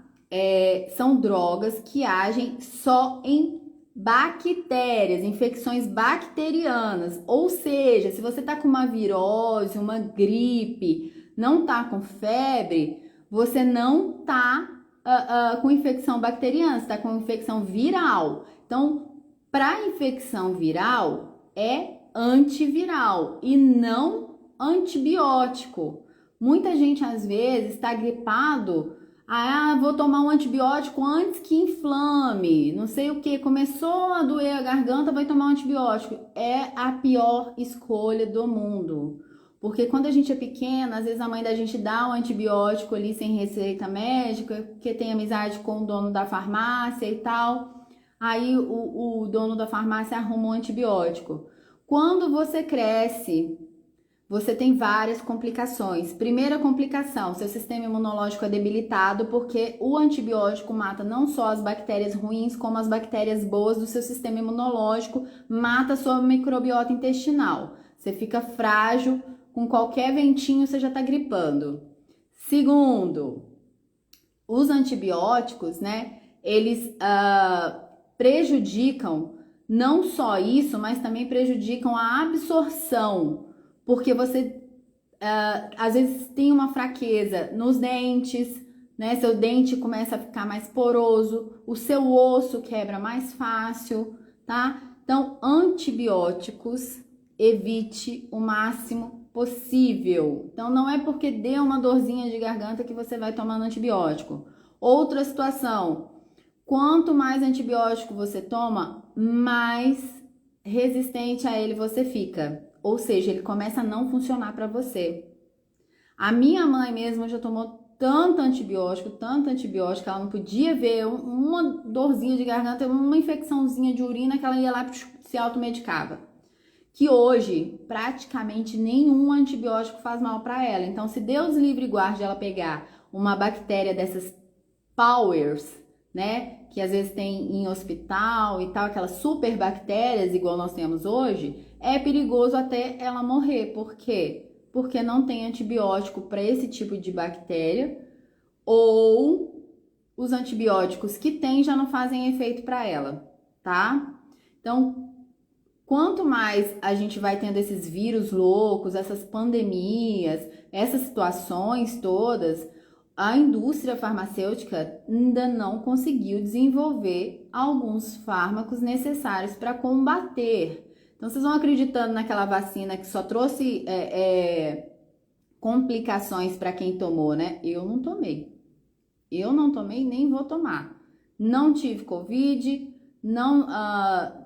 Speaker 1: São drogas que agem só em bactérias, infecções bacterianas. Ou seja, se você tá com uma virose, uma gripe, não tá com febre, você não tá com infecção bacteriana, você tá com infecção viral. Então, para infecção viral, é antiviral e não antibiótico. Muita gente às vezes está gripado, vou tomar um antibiótico antes que inflame, não sei o que, começou a doer a garganta, vai tomar um antibiótico. É a pior escolha do mundo. Porque quando a gente é pequena, às vezes a mãe da gente dá um antibiótico ali sem receita médica, porque tem amizade com o dono da farmácia e tal. Aí o dono da farmácia arruma um antibiótico. Quando você cresce, você tem várias complicações. Primeira complicação, seu sistema imunológico é debilitado porque o antibiótico mata não só as bactérias ruins, como as bactérias boas do seu sistema imunológico, mata a sua microbiota intestinal. Você fica frágil, com qualquer ventinho você já tá gripando. Segundo, os antibióticos, né, eles prejudicam não só isso, mas também prejudicam a absorção, porque você às vezes tem uma fraqueza nos dentes, né? Seu dente começa a ficar mais poroso, o seu osso quebra mais fácil, tá? Então, antibióticos, evite o máximo possível. Então, não é porque deu uma dorzinha de garganta que você vai tomando antibiótico. Outra situação, quanto mais antibiótico você toma, mais resistente a ele você fica. Ou seja, ele começa a não funcionar para você. A minha mãe mesmo já tomou tanto antibiótico, ela não podia ver uma dorzinha de garganta, uma infecçãozinha de urina que ela ia lá se automedicava. Que hoje, praticamente nenhum antibiótico faz mal para ela. Então, se Deus livre e guarde ela pegar uma bactéria dessas powers, né, que às vezes tem em hospital e tal, aquelas super bactérias igual nós temos hoje, é perigoso até ela morrer. Por quê? Porque não tem antibiótico para esse tipo de bactéria, ou os antibióticos que tem já não fazem efeito para ela, tá? Então, quanto mais a gente vai tendo esses vírus loucos, essas pandemias, essas situações todas, a indústria farmacêutica ainda não conseguiu desenvolver alguns fármacos necessários para combater. Então, vocês vão acreditando naquela vacina que só trouxe complicações para quem tomou, né? Eu não tomei. Eu não tomei nem vou tomar. Não tive Covid, não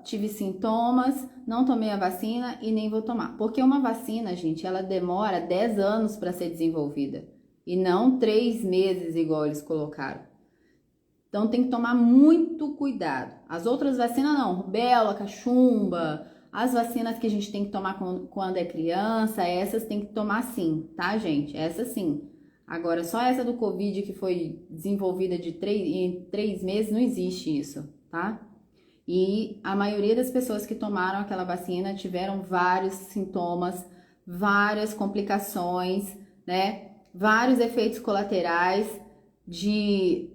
Speaker 1: tive sintomas, não tomei a vacina e nem vou tomar. Porque uma vacina, gente, ela demora 10 anos para ser desenvolvida. E não 3 meses, igual eles colocaram. Então tem que tomar muito cuidado. As outras vacinas não, rubéola, cachumba, as vacinas que a gente tem que tomar quando é criança, essas tem que tomar sim, tá, gente? Essa sim. Agora, só essa do Covid que foi desenvolvida em 3 meses, não existe isso, tá? E a maioria das pessoas que tomaram aquela vacina tiveram vários sintomas, várias complicações, né? Vários efeitos colaterais de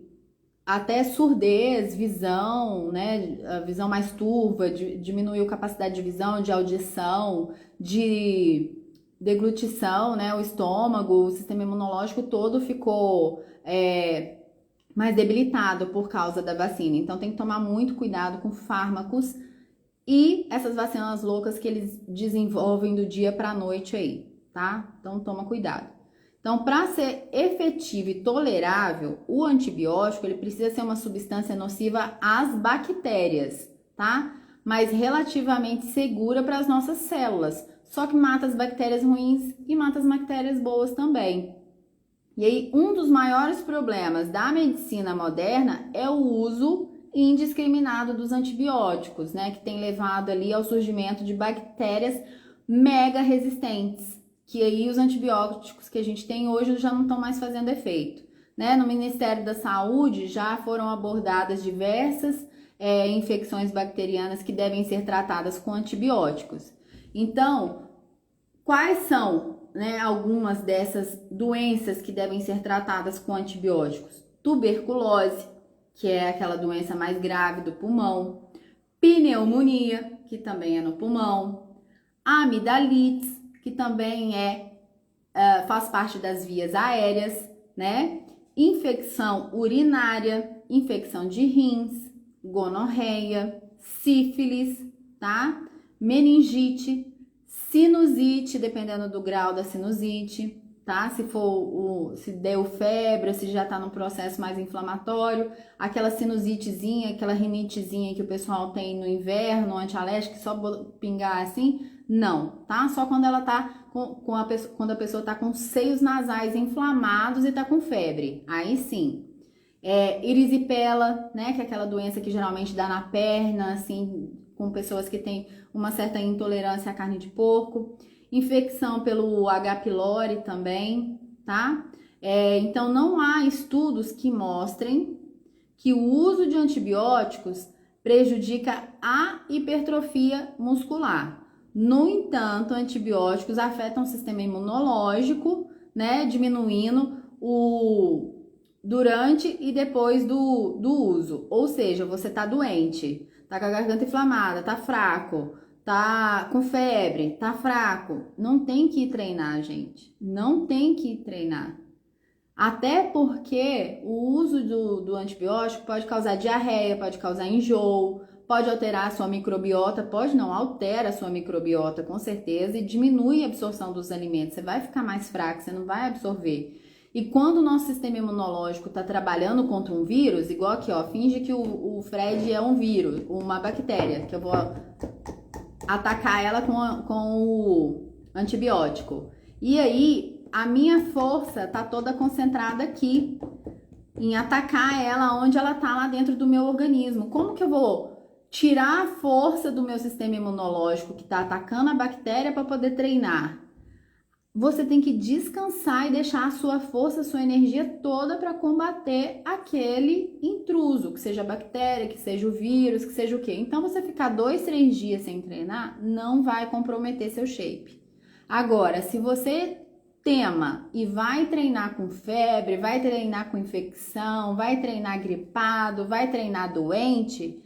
Speaker 1: até surdez, visão, né? A visão mais turva, diminuiu a capacidade de visão, de audição, de deglutição, né? O estômago, o sistema imunológico todo ficou mais debilitado por causa da vacina. Então tem que tomar muito cuidado com fármacos e essas vacinas loucas que eles desenvolvem do dia para a noite aí, tá? Então toma cuidado. Então, para ser efetivo e tolerável, o antibiótico ele precisa ser uma substância nociva às bactérias, tá? Mas relativamente segura para as nossas células. Só que mata as bactérias ruins e mata as bactérias boas também. E aí, um dos maiores problemas da medicina moderna é o uso indiscriminado dos antibióticos, né? Que tem levado ali ao surgimento de bactérias mega resistentes. Que aí os antibióticos que a gente tem hoje já não estão mais fazendo efeito, né? No Ministério da Saúde já foram abordadas diversas infecções bacterianas que devem ser tratadas com antibióticos. Então, quais são, né, algumas dessas doenças que devem ser tratadas com antibióticos? Tuberculose, que é aquela doença mais grave do pulmão, pneumonia, que também é no pulmão, amidalites, que também faz parte das vias aéreas, né? Infecção urinária, infecção de rins, gonorreia, sífilis, tá? Meningite, sinusite, dependendo do grau da sinusite, tá? Se deu febre, se já tá no processo mais inflamatório, aquela sinusitezinha, aquela rinitezinha que o pessoal tem no inverno, antialérgico, só pingar assim, não, tá? Só quando ela tá quando a pessoa tá com seios nasais inflamados e tá com febre, aí sim. Erisipela, né, que é aquela doença que geralmente dá na perna, assim, com pessoas que têm uma certa intolerância à carne de porco. Infecção pelo H. pylori também, tá? Então, não há estudos que mostrem que o uso de antibióticos prejudica a hipertrofia muscular. No entanto, antibióticos afetam o sistema imunológico, né, diminuindo durante e depois do uso. Ou seja, você tá doente, tá com a garganta inflamada, tá fraco, tá com febre, tá fraco. Não tem que ir treinar, gente. Não tem que ir treinar. Até porque o uso do antibiótico pode causar diarreia, pode causar enjoo, pode alterar a sua microbiota, pode não, altera a sua microbiota com certeza e diminui a absorção dos alimentos. Você vai ficar mais fraco, você não vai absorver. E quando o nosso sistema imunológico está trabalhando contra um vírus, igual aqui, ó, finge que o Fred é um vírus, uma bactéria, que eu vou atacar ela com o antibiótico. E aí, a minha força tá toda concentrada aqui, em atacar ela onde ela tá lá dentro do meu organismo. Como que eu vou tirar a força do meu sistema imunológico que tá atacando a bactéria para poder treinar? Você tem que descansar e deixar a sua força, a sua energia toda para combater aquele intruso, que seja a bactéria, que seja o vírus, que seja o quê. Então, você ficar 2, 3 dias sem treinar, não vai comprometer seu shape. Agora, se você tema e vai treinar com febre, vai treinar com infecção, vai treinar gripado, vai treinar doente,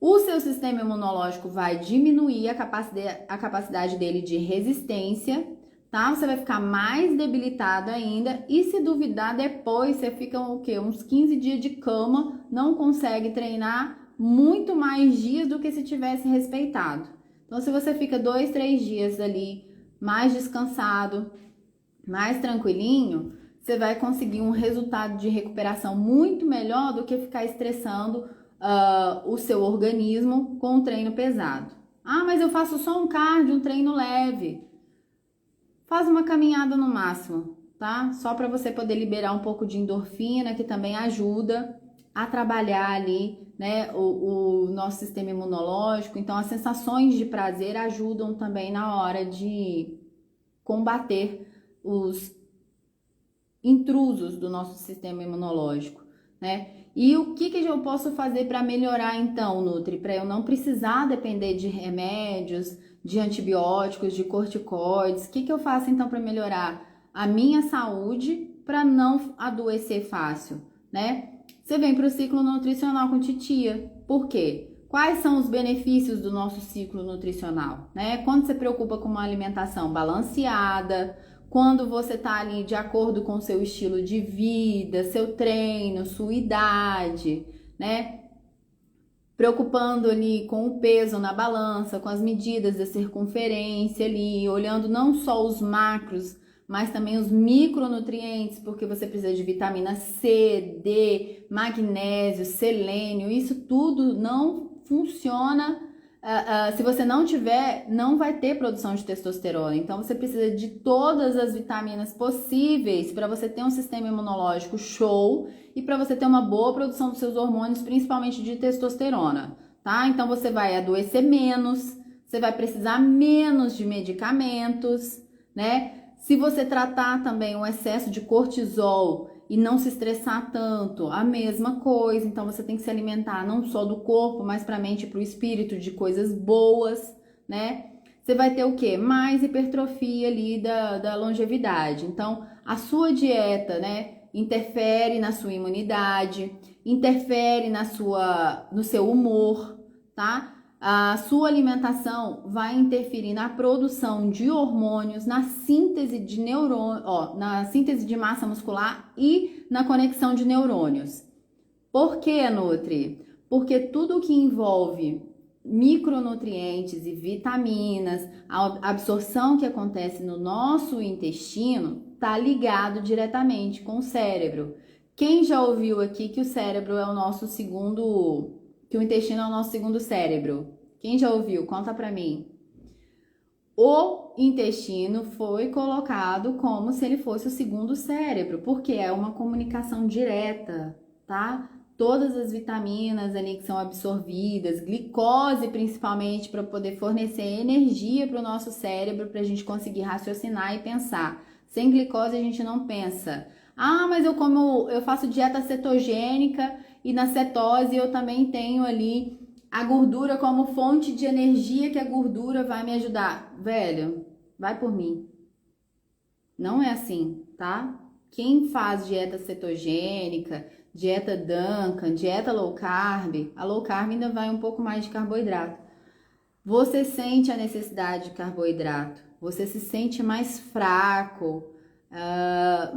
Speaker 1: o seu sistema imunológico vai diminuir a capacidade dele de resistência, tá? Você vai ficar mais debilitado ainda e se duvidar depois você fica o quê? Uns 15 dias de cama, não consegue treinar muito mais dias do que se tivesse respeitado. Então se você fica 2, 3 dias ali mais descansado, mais tranquilinho, você vai conseguir um resultado de recuperação muito melhor do que ficar estressando o seu organismo com um treino pesado. Ah, mas eu faço só um cardio, um treino leve. Faz uma caminhada no máximo, tá? Só para você poder liberar um pouco de endorfina, que também ajuda a trabalhar ali, né, o nosso sistema imunológico. Então, as sensações de prazer ajudam também na hora de combater os intrusos do nosso sistema imunológico, né? E o que eu posso fazer para melhorar então, Nutri? Para eu não precisar depender de remédios, de antibióticos, de corticoides. O que eu faço então para melhorar a minha saúde para não adoecer fácil, né? Você vem para o ciclo nutricional com titia. Por quê? Quais são os benefícios do nosso ciclo nutricional, né? Quando você preocupa com uma alimentação balanceada, quando você tá ali de acordo com o seu estilo de vida, seu treino, sua idade, né? preocupando ali com o peso na balança, com as medidas da circunferência ali, olhando não só os macros, mas também os micronutrientes, porque você precisa de vitamina C, D, magnésio, selênio, isso tudo não funciona. Se você não tiver, não vai ter produção de testosterona. Então você precisa de todas as vitaminas possíveis para você ter um sistema imunológico show e para você ter uma boa produção dos seus hormônios, principalmente de testosterona, tá? Então você vai adoecer menos, você vai precisar menos de medicamentos, né? Se você tratar também o excesso de cortisol e não se estressar tanto, a mesma coisa. Então você tem que se alimentar não só do corpo, mas para a mente e para o espírito de coisas boas, né? Você vai ter o quê? Mais hipertrofia ali da longevidade. Então a sua dieta, né, interfere na sua imunidade, interfere no seu humor, tá? A sua alimentação vai interferir na produção de hormônios, na síntese de neurônio, na síntese de massa muscular e na conexão de neurônios. Por que, Nutri? Porque tudo que envolve micronutrientes e vitaminas, a absorção que acontece no nosso intestino, está ligado diretamente com o cérebro. Quem já ouviu aqui que o cérebro é o nosso segundo, que o intestino é o nosso segundo cérebro? Quem já ouviu? Conta pra mim. O intestino foi colocado como se ele fosse o segundo cérebro, porque é uma comunicação direta, tá? Todas as vitaminas ali que são absorvidas, glicose principalmente, para poder fornecer energia para o nosso cérebro, para a gente conseguir raciocinar e pensar. Sem glicose a gente não pensa. Ah, mas eu faço dieta cetogênica e na cetose eu também tenho ali a gordura como fonte de energia, que a gordura vai me ajudar. Velho, vai por mim. Não é assim, tá? Quem faz dieta cetogênica, dieta Duncan, dieta low carb, a low carb ainda vai um pouco mais de carboidrato. Você sente a necessidade de carboidrato, você se sente mais fraco,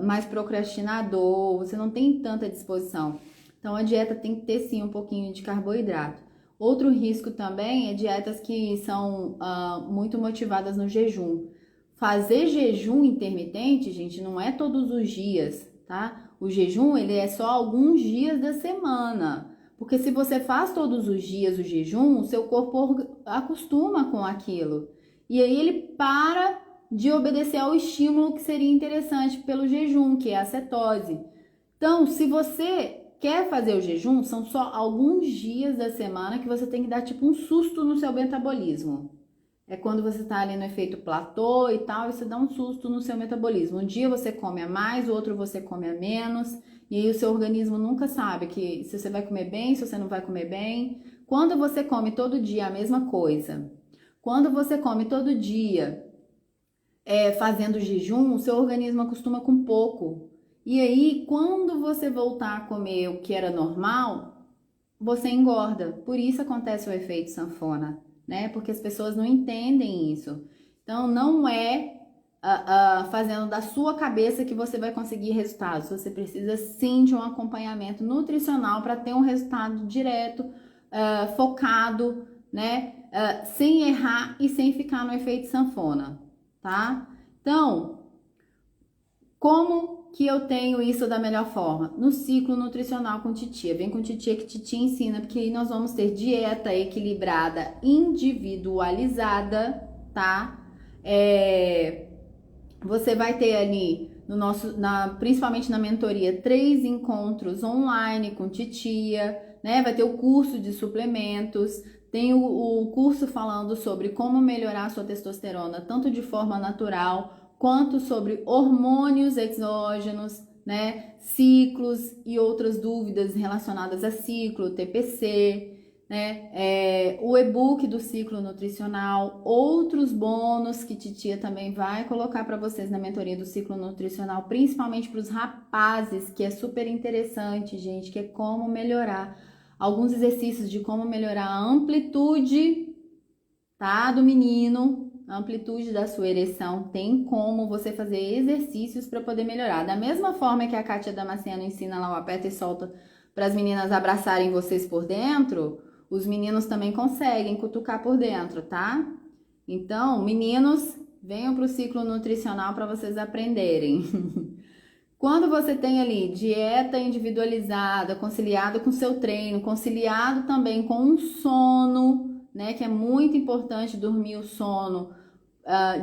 Speaker 1: mais procrastinador, você não tem tanta disposição. Então a dieta tem que ter sim um pouquinho de carboidrato. Outro risco também é dietas que são muito motivadas no jejum. Fazer jejum intermitente, gente, não é todos os dias, tá? O jejum, ele é só alguns dias da semana. Porque se você faz todos os dias o jejum, o seu corpo acostuma com aquilo. E aí ele para de obedecer ao estímulo que seria interessante pelo jejum, que é a cetose. Então, se você quer fazer o jejum, são só alguns dias da semana que você tem que dar tipo um susto no seu metabolismo. É quando você tá ali no efeito platô e tal, e você dá um susto no seu metabolismo. Um dia você come a mais, o outro você come a menos, e aí o seu organismo nunca sabe que se você vai comer bem, se você não vai comer bem. Quando você come todo dia a mesma coisa, quando você come todo dia fazendo jejum, o seu organismo acostuma com pouco. E aí, quando você voltar a comer o que era normal, você engorda. Por isso acontece o efeito sanfona, né? Porque as pessoas não entendem isso. Então, não é fazendo da sua cabeça que você vai conseguir resultados. Você precisa sim de um acompanhamento nutricional para ter um resultado direto, focado, né? Sem errar e sem ficar no efeito sanfona, tá? Então, como que eu tenho isso da melhor forma? No ciclo nutricional com titia. Vem com titia que titia ensina, porque aí nós vamos ter dieta equilibrada, individualizada, tá? Você vai ter ali principalmente na mentoria 3 encontros online com titia, né? Vai ter o curso de suplementos, tem o curso falando sobre como melhorar a sua testosterona, tanto de forma natural quanto sobre hormônios exógenos, né? Ciclos e outras dúvidas relacionadas a ciclo, TPC, né? O e-book do ciclo nutricional, outros bônus que titia também vai colocar para vocês na mentoria do ciclo nutricional, principalmente para os rapazes, que é super interessante, gente, que é como melhorar alguns exercícios de como melhorar a amplitude, tá, do menino, a amplitude da sua ereção. Tem como você fazer exercícios para poder melhorar. Da mesma forma que a Kátia Damasceno ensina lá o aperta e solta para as meninas abraçarem vocês por dentro, os meninos também conseguem cutucar por dentro, tá? Então, meninos, venham para o ciclo nutricional para vocês aprenderem. Quando você tem ali dieta individualizada, conciliado com seu treino, conciliado também com um sono, né, que é muito importante dormir o sono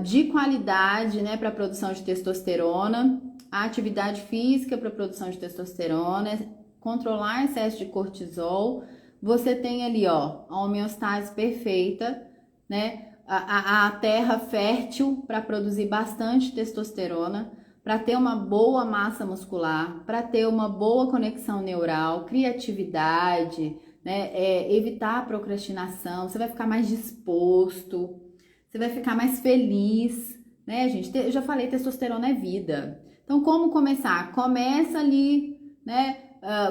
Speaker 1: de qualidade, né, para a produção de testosterona, a atividade física para a produção de testosterona, controlar excesso de cortisol, você tem ali, ó, a homeostase perfeita, né, a terra fértil para produzir bastante testosterona, para ter uma boa massa muscular, para ter uma boa conexão neural, criatividade, né, evitar a procrastinação, você vai ficar mais disposto, você vai ficar mais feliz, né, gente? Eu já falei, testosterona é vida. Então, como começar? Começa ali, né,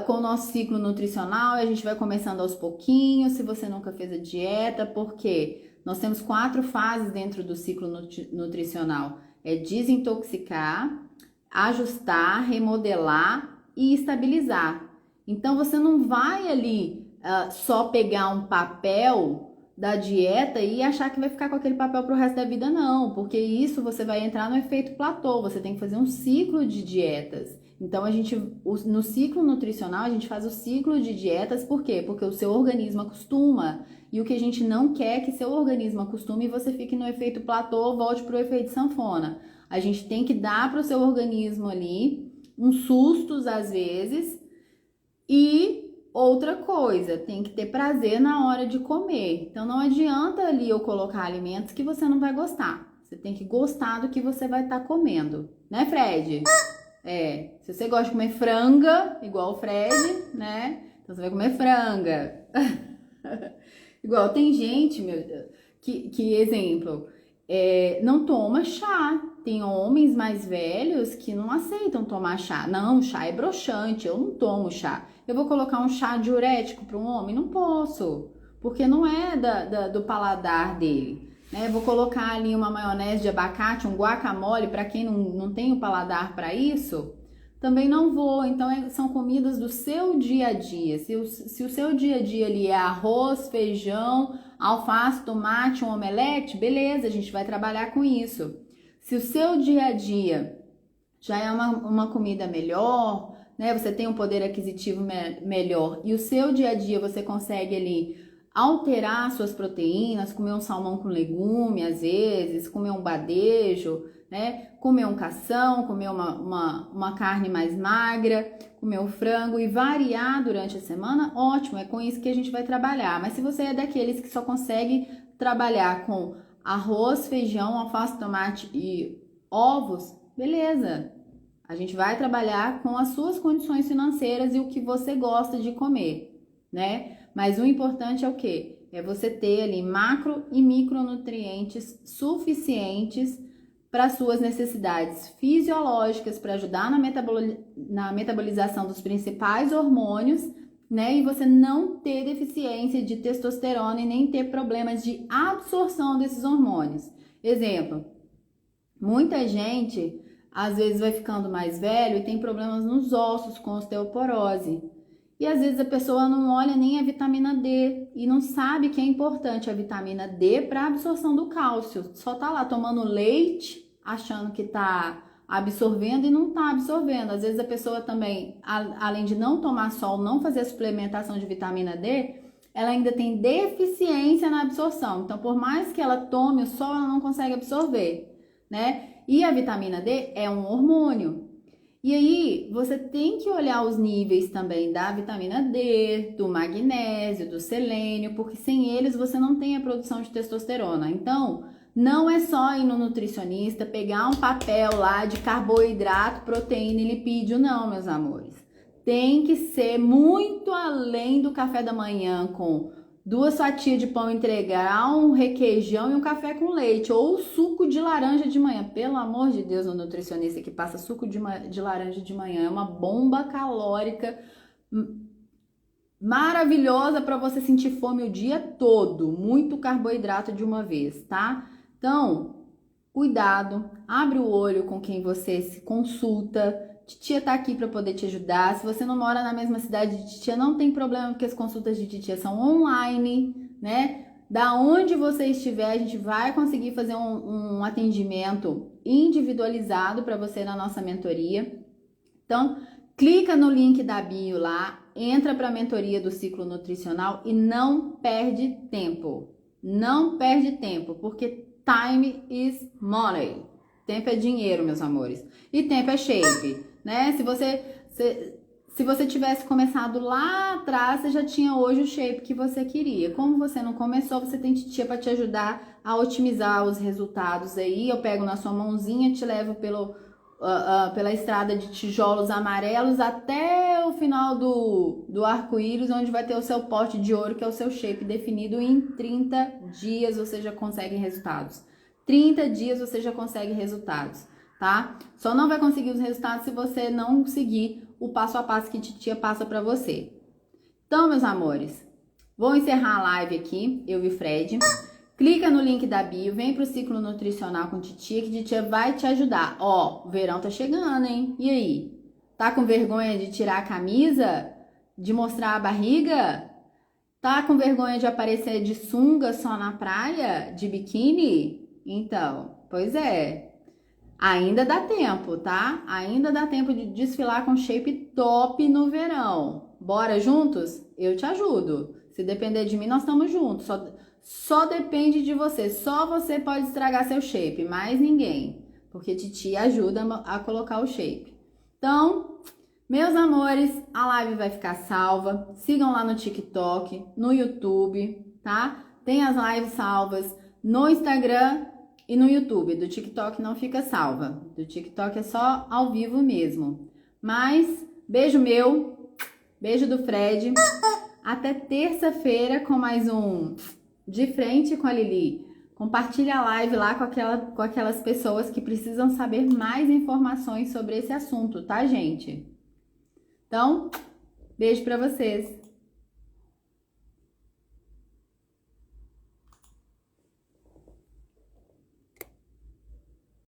Speaker 1: com o nosso ciclo nutricional, e a gente vai começando aos pouquinhos, se você nunca fez a dieta, porque nós temos 4 fases dentro do ciclo nutricional. É desintoxicar, ajustar, remodelar e estabilizar. Então, você não vai ali só pegar um papel da dieta e achar que vai ficar com aquele papel pro resto da vida, não, porque isso você vai entrar no efeito platô, você tem que fazer um ciclo de dietas. Então, no ciclo nutricional, a gente faz o ciclo de dietas, por quê? Porque o seu organismo acostuma, e o que a gente não quer é que seu organismo acostume e você fique no efeito platô, volte pro efeito sanfona. A gente tem que dar pro seu organismo ali uns sustos, às vezes, e outra coisa, tem que ter prazer na hora de comer. Então, não adianta ali eu colocar alimentos que você não vai gostar. Você tem que gostar do que você vai estar comendo. Né, Fred? Se você gosta de comer franga, igual o Fred, né? Então, você vai comer franga. Igual, tem gente, meu Deus, que exemplo, não toma chá. Tem homens mais velhos que não aceitam tomar chá. Não, chá é broxante, eu não tomo chá. Eu vou colocar um chá diurético para um homem? Não posso, porque não é do paladar dele. Né? Vou colocar ali uma maionese de abacate, um guacamole, para quem não tem o paladar para isso, também não vou. Então, são comidas do seu dia a dia. Se o seu dia a dia ali é arroz, feijão, alface, tomate, um omelete, beleza, a gente vai trabalhar com isso. Se o seu dia a dia já é uma comida melhor, né? Você tem um poder aquisitivo melhor e o seu dia a dia você consegue ali alterar suas proteínas, comer um salmão com legume às vezes, comer um badejo, né? Comer um cação, comer uma carne mais magra, comer um frango e variar durante a semana, ótimo, é com isso que a gente vai trabalhar. Mas se você é daqueles que só consegue trabalhar com arroz, feijão, alface, tomate e ovos, beleza. A gente vai trabalhar com as suas condições financeiras e o que você gosta de comer, né? Mas o importante é o quê? É você ter ali macro e micronutrientes suficientes para suas necessidades fisiológicas, para ajudar na metabolização dos principais hormônios, né? E você não ter deficiência de testosterona e nem ter problemas de absorção desses hormônios. Exemplo, muita gente às vezes vai ficando mais velho e tem problemas nos ossos com osteoporose. E às vezes a pessoa não olha nem a vitamina D e não sabe que é importante a vitamina D para a absorção do cálcio. Só tá lá tomando leite, achando que tá absorvendo e não tá absorvendo. Às vezes a pessoa também, além de não tomar sol, não fazer a suplementação de vitamina D, ela ainda tem deficiência na absorção. Então, por mais que ela tome o sol, ela não consegue absorver, né? E a vitamina D é um hormônio. E aí, você tem que olhar os níveis também da vitamina D, do magnésio, do selênio, porque sem eles você não tem a produção de testosterona. Então, não é só ir no nutricionista, pegar um papel lá de carboidrato, proteína e lipídio, não, meus amores. Tem que ser muito além do café da manhã com 2 fatias de pão integral, um requeijão e um café com leite, ou suco de laranja de manhã. Pelo amor de Deus, o nutricionista que passa suco de laranja de manhã é uma bomba calórica maravilhosa para você sentir fome o dia todo. Muito carboidrato de uma vez, tá? Então, cuidado, abre o olho com quem você se consulta, Titia tá aqui para poder te ajudar. Se você não mora na mesma cidade de titia, não tem problema, porque as consultas de titia são online, né? Da onde você estiver, a gente vai conseguir fazer um atendimento individualizado para você na nossa mentoria. Então, clica no link da bio lá, entra para a mentoria do ciclo nutricional e não perde tempo. Não perde tempo, porque time is money. Tempo é dinheiro, meus amores. E tempo é shape, né? Se você tivesse começado lá atrás, você já tinha hoje o shape que você queria. Como você não começou, você tem titia para te ajudar a otimizar os resultados aí. Eu pego na sua mãozinha, te levo pela estrada de tijolos amarelos até o final do arco-íris, onde vai ter o seu pote de ouro, que é o seu shape definido. Em 30 dias você já consegue resultados. 30 dias você já consegue resultados, tá? Só não vai conseguir os resultados se você não seguir o passo a passo que titia passa para você. Então, meus amores, vou encerrar a live aqui, eu e o Fred. Clica no link da bio, vem pro ciclo nutricional com titia, que titia vai te ajudar. Ó, o verão tá chegando, hein? E aí? Tá com vergonha de tirar a camisa? De mostrar a barriga? Tá com vergonha de aparecer de sunga só na praia? De biquíni? Então, pois é. Ainda dá tempo, tá? Ainda dá tempo de desfilar com shape top no verão. Bora juntos? Eu te ajudo. Se depender de mim, nós estamos juntos. Só depende de você. Só você pode estragar seu shape, mais ninguém. Porque titia ajuda a colocar o shape. Então, meus amores, a live vai ficar salva. Sigam lá no TikTok, no YouTube, tá? Tem as lives salvas no Instagram e no YouTube. Do TikTok não fica salva. Do TikTok é só ao vivo mesmo. Mas, beijo meu, beijo do Fred. Até terça-feira com mais um De Frente com a Lili. Compartilha a live lá com aquelas pessoas que precisam saber mais informações sobre esse assunto, tá, gente? Então, beijo pra vocês.